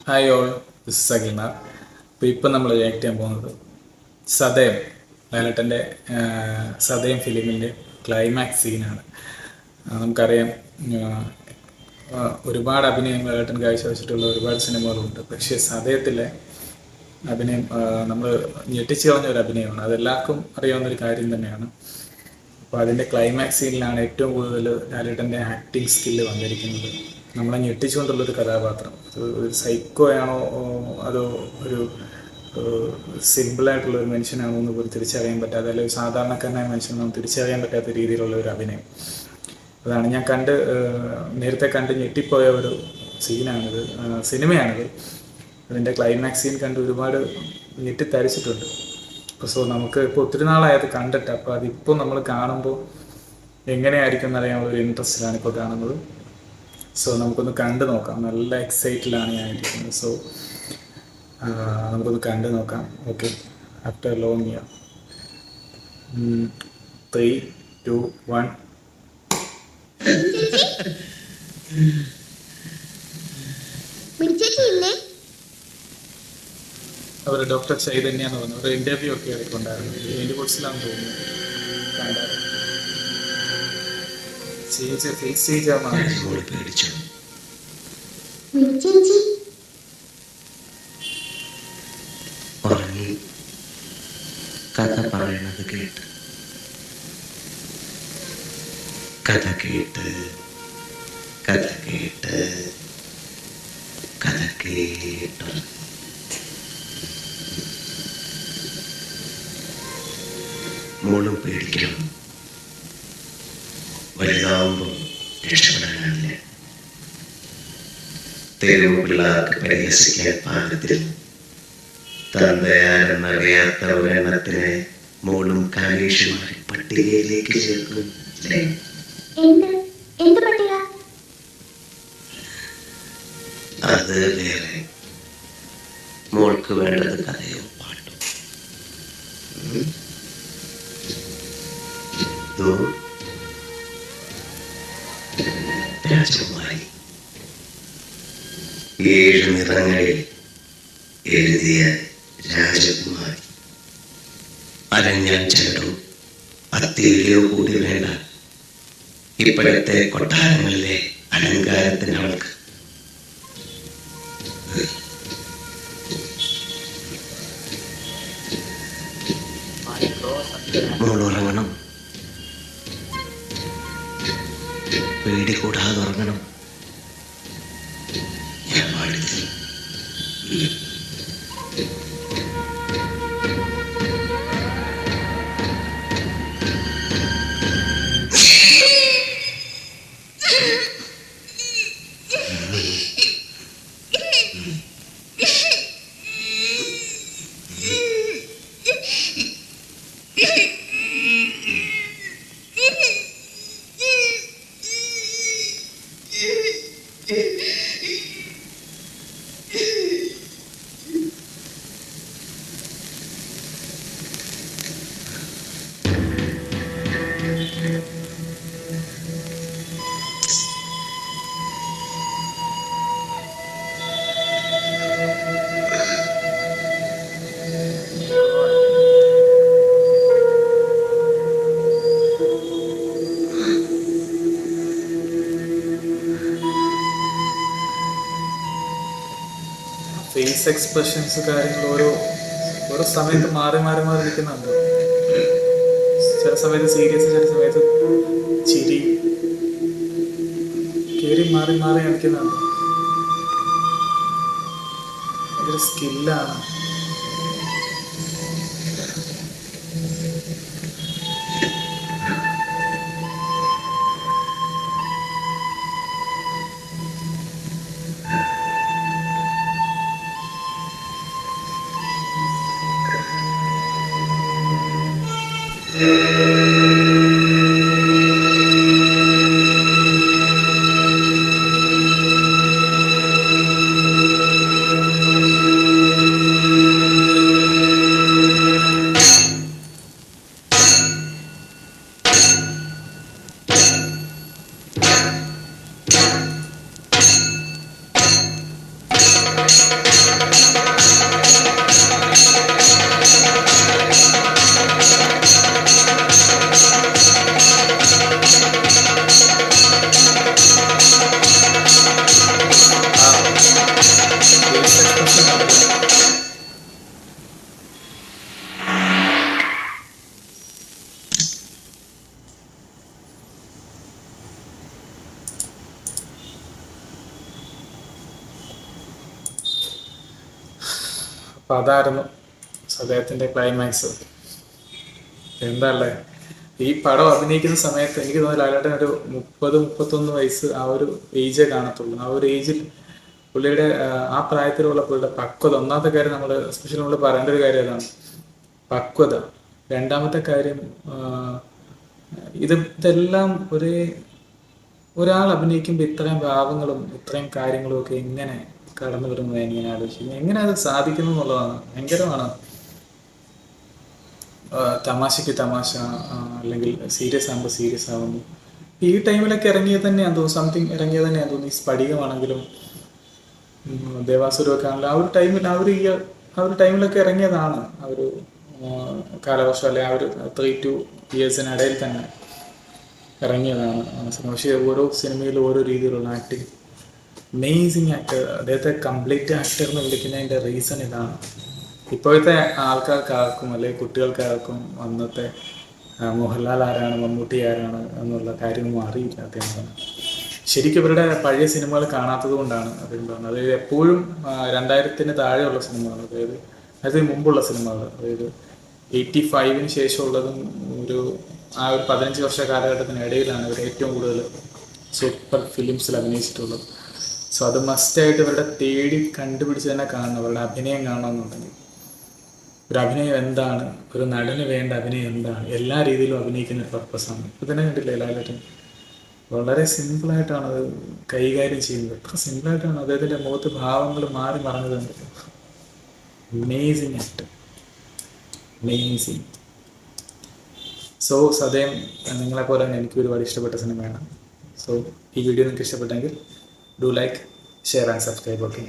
Hi all, this is Akhilnath. അപ്പോൾ ഇപ്പം നമ്മൾ റിയാക്ട് ചെയ്യാൻ പോകുന്നത് സതയം, ലാലേട്ടൻ്റെ സതയം ഫിലിമിൻ്റെ ക്ലൈമാക്സ് സീനാണ്. നമുക്കറിയാം, ഒരുപാട് അഭിനയം ലാലേട്ടൻ കാഴ്ചവെച്ചിട്ടുള്ള ഒരുപാട് സിനിമകളുണ്ട്. പക്ഷേ സതയത്തിലെ അഭിനയം നമ്മൾ ഞെട്ടിച്ച് കളഞ്ഞ ഒരു അഭിനയമാണ്. അതെല്ലാവർക്കും അറിയാവുന്നൊരു കാര്യം തന്നെയാണ്. അപ്പോൾ അതിൻ്റെ ക്ലൈമാക്സ് സീനിലാണ് ഏറ്റവും കൂടുതൽ ലാലേട്ടൻ്റെ ആക്ടിങ് സ്കില്ല് വന്നിരിക്കുന്നത്. നമ്മളെ ഞെട്ടിച്ചുകൊണ്ടുള്ളൊരു കഥാപാത്രം. ഒരു സൈക്കോ ആണോ അതോ ഒരു സിമ്പിളായിട്ടുള്ളൊരു മനുഷ്യനാണോ എന്ന് പോലും തിരിച്ചറിയാൻ പറ്റാതെ, അല്ലെങ്കിൽ ഒരു സാധാരണക്കാരനായ മനുഷ്യനാണോ തിരിച്ചറിയാൻ പറ്റാത്ത രീതിയിലുള്ള ഒരു അഭിനയം. അതാണ് ഞാൻ നേരത്തെ കണ്ട് ഞെട്ടിപ്പോയ ഒരു സീനാണിത്, സിനിമയാണിത്. അതിൻ്റെ ക്ലൈമാക്സ് സീൻ കണ്ട് ഒരുപാട് ഞെട്ടിത്തരിച്ചിട്ടുണ്ട്. സോ നമുക്ക് ഇപ്പോൾ ഒത്തിരി നാളായത് കണ്ടിട്ട്, അപ്പോൾ അതിപ്പോൾ നമ്മൾ കാണുമ്പോൾ എങ്ങനെയായിരിക്കും എന്നറിയാനുള്ള ഒരു ഇൻട്രസ്റ്റിലാണ് ഇപ്പോൾ കാണുന്നത്. സോ നമുക്കൊന്ന് കണ്ടു നോക്കാം. നല്ല എക്സൈറ്റിലാണ് ഞാനിരിക്കുന്നത്. സോ നമുക്കൊന്ന് കണ്ടു നോക്കാം. Okay, after long year. 3, 2, 1. അവർ ഡോക്ടർ ചൈതന്യ എന്ന് പറഞ്ഞു. ഒരു ഇന്റർവ്യൂ ഒക്കെ എടുക്കുന്നുണ്ടായിരുന്നു. എൻ്റെ കോഴ്സിലാണെന്ന് തോന്നുന്നു. കഥ പറയണത് കേട്ട് കഥ കേട്ട് കഥ കേട്ട് കഥ കേട്ട് മോളും പേടിക്കണം. വലുതാവുമ്പോൾ രക്ഷപ്പെടാനാവില്ല. തെരുവ് പിള്ളേർക്ക് പരിഹസിക്കാൻ പാകത്തിൽ തന്തയാരെന്നറിയാത്ത ഒരെണ്ണത്തിനെ മോളും കാനേഷുമാരി പട്ടികയിലേക്ക് ചേർക്കും. അത് വേറെ. മോൾക്ക് വേണ്ടത് കഥയോ പാട്ടും. രാജകുമാരി 7 നിറങ്ങളിൽ എഴുതിയ രാജകുമാരി. അരഞ്ഞാൻ ചരടോ അത്തേലിയോ കൂടി വേണ്ട ഇപ്പോഴത്തെ കൊട്ടാരങ്ങളിലെ അലങ്കാരത്തിന് അവൾക്ക്. മോളുറങ്ങണം. പേടി കൂടാതെ ഉറങ്ങണം. ഞാൻ പാടില്ല. ഫേസ് എക്സ്പ്രഷൻസ് കാര്യങ്ങൾ ഓരോ സമയത്ത് മാറി മാറി മാറി നിൽക്കുന്നുണ്ട്. ചില സമയത്ത് സീരിയസ്, ചില സമയത്ത് ചിരി കയറി മാറി മാറി കളിക്കുന്നുണ്ട്. ഭയങ്കര സ്കില്ലാണ്. അപ്പം അതായിരുന്നു സദയത്തിൻ്റെ ക്ലൈമാക്സ്. എന്താല്ലേ, ഈ പടം അഭിനയിക്കുന്ന സമയത്ത് എനിക്ക് തോന്നുന്നു ലാലേട്ടൻ ഒരു 30-31 വയസ്സ് ആ ഒരു ഏജേ കാണത്തുള്ളൂ. ആ ഒരു ഏജിൽ പുള്ളിയുടെ ആ പ്രായത്തിലുള്ള പുള്ളിയുടെ പക്വത, ഒന്നാമത്തെ കാര്യം നമ്മൾ എസ്പെഷ്യലി നമ്മൾ പറയേണ്ട ഒരു കാര്യം അതാണ്, പക്വത. രണ്ടാമത്തെ കാര്യം ഇതെല്ലാം ഒരാൾ അഭിനയിക്കുമ്പോൾ ഇത്രയും ഭാവങ്ങളും ഇത്രയും കാര്യങ്ങളും ഒക്കെ എങ്ങനെ കടന്നു വരുന്നത് എങ്ങനെ ആലോചിക്കുന്നത്, എങ്ങനെ അത് സാധിക്കുന്നു എന്നുള്ളതാണ്. ഭയങ്കരമാണ്. തമാശയ്ക്ക് തമാശ, അല്ലെങ്കിൽ സീരിയസ് ആകുമ്പോൾ സീരിയസ് ആകുന്നു. ഈ ടൈമിലൊക്കെ ഇറങ്ങിയത് തന്നെയാണെന്ന് തോന്നുന്നു, സംതിങ് ഇറങ്ങിയത് തന്നെയാണെന്ന് തോന്നുന്നു. ഈ സ്ഫടികമാണെങ്കിലും ദേവാസുരമൊക്കെ ആണെങ്കിലും ആ ഒരു ടൈമിൽ ആ ഒരു ടൈമിലൊക്കെ ഇറങ്ങിയതാണ്. ആ ഒരു കാലവർഷം അല്ലെ ആ ഒരു 3-2 ഇയേഴ്സിനിടയിൽ തന്നെ ഇറങ്ങിയതാണ് സിനിമ. പക്ഷേ ഓരോ സിനിമയിലും ഓരോ രീതിയിലുള്ള ആക്ടിങ്, അമേസിങ് ആക്ടർ. അദ്ദേഹത്തെ കംപ്ലീറ്റ് ആക്ടർ എന്ന് വിളിക്കുന്നതിൻ്റെ റീസൺ ഇതാണ്. ഇപ്പോഴത്തെ ആൾക്കാർക്കാർക്കും അല്ലെങ്കിൽ കുട്ടികൾക്കാർക്കും അന്നത്തെ മോഹൻലാൽ ആരാണ്, മമ്മൂട്ടി ആരാണ് എന്നുള്ള കാര്യമൊന്നും അറിയില്ല. അദ്ദേഹം ശരിക്കും ഇവരുടെ പഴയ സിനിമകൾ കാണാത്തത് കൊണ്ടാണ് അതുകൊണ്ടാണ്. അതായത് എപ്പോഴും 2000-ന് താഴെയുള്ള സിനിമകൾ, അതായത് അതിന് മുമ്പുള്ള സിനിമകൾ, അതായത് 85-ന് ശേഷമുള്ളതും ആ ഒരു 15 വർഷ കാലഘട്ടത്തിനിടയിലാണ് ഇവർ ഏറ്റവും കൂടുതൽ സൂപ്പർ ഫിലിംസിൽ അഭിനയിച്ചിട്ടുള്ളത്. സോ അത് മസ്റ്റായിട്ട് ഇവരുടെ തേടി കണ്ടുപിടിച്ച് തന്നെ കാണണം, അവരുടെ അഭിനയം കാണണമെന്നുണ്ടെങ്കിൽ. ഒരു അഭിനയം എന്താണ്, ഒരു നടന് വേണ്ട അഭിനയം എന്താണ്, എല്ലാ രീതിയിലും അഭിനയിക്കുന്ന ഒരു പർപ്പസാണ്. ഇപ്പം തന്നെ കണ്ടില്ലേ ലാലേട്ടൻ വളരെ സിമ്പിളായിട്ടാണ് അത് കൈകാര്യം ചെയ്യുന്നത്. എത്ര സിമ്പിളായിട്ടാണ് അദ്ദേഹത്തിൻ്റെ മുഖത്ത് ഭാവങ്ങൾ മാറി മറഞ്ഞത്. Amazing actor, amazing. സോ സദയം നിങ്ങളെപ്പോലെ തന്നെ എനിക്ക് ഒരുപാട് ഇഷ്ടപ്പെട്ട സിനിമയാണ്. സോ ഈ വീഡിയോ നിങ്ങൾക്ക് ഇഷ്ടപ്പെട്ടെങ്കിൽ do like, share and subscribe. Okay.